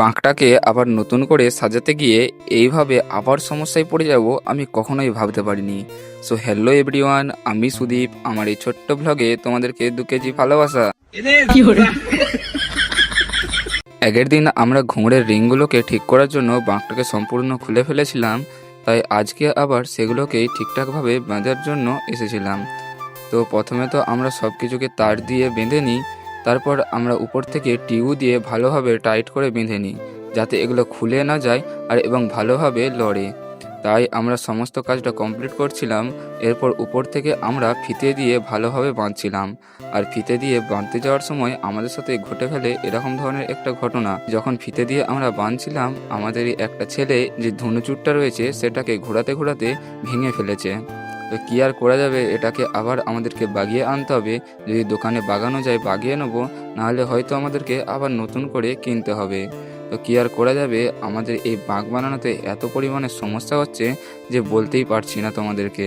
বাঁকটাকে আবার নতুন করে সাজাতে গিয়ে এইভাবে আবার সমস্যায় পড়ে যাব আমি কখনোই ভাবতে পারিনি। সো হ্যালো এভরিওয়ান, আমি সুদীপ। আমার এই ছোট্ট ব্লগে তোমাদেরকে 2 কেজি ভালোবাসা। আগের দিন আমরা ঘুঙুরের রিংগুলোকে ঠিক করার জন্য বাঁকটাকে সম্পূর্ণ খুলে ফেলেছিলাম, তাই আজকে আবার সেগুলোকেই ঠিকঠাকভাবে বাঁধার জন্য এসেছিলাম। তো প্রথমে তো আমরা সব কিছুকে তার দিয়ে বেঁধে নিই, তারপর আমরা উপর থেকে টিউ দিয়ে ভালোভাবে টাইট করে বেঁধে নিই, যাতে এগুলো খুলে না যায় আর এবং ভালোভাবে লড়ে। তাই আমরা সমস্ত কাজটা কমপ্লিট করছিলাম। এরপর উপর থেকে আমরা ফিতে দিয়ে ভালোভাবে বাঁধছিলাম। আর ফিতে দিয়ে বাঁধতে যাওয়ার সময় আমাদের সাথে ঘটে ফেলে এরকম ধরনের একটা ঘটনা। যখন ফিতে দিয়ে আমরা বাঁধছিলাম, আমাদেরই একটা ছেলে যে ধনুচুরটা রয়েছে সেটাকে ঘোরাতে ঘোরাতে ভেঙে ফেলেছে। তো কী আর করা যাবে, এটাকে আবার আমাদেরকে বাগিয়ে আনতে হবে। যদি দোকানে বাগানো যায় বাগিয়ে নেবো, নাহলে হয়তো আমাদেরকে আবার নতুন করে কিনতে হবে। তো কী আর করা যাবে, আমাদের এই বাঁক বানানোতে এত পরিমাণে সমস্যা হচ্ছে যে বলতেই পারছি না তোমাদেরকে।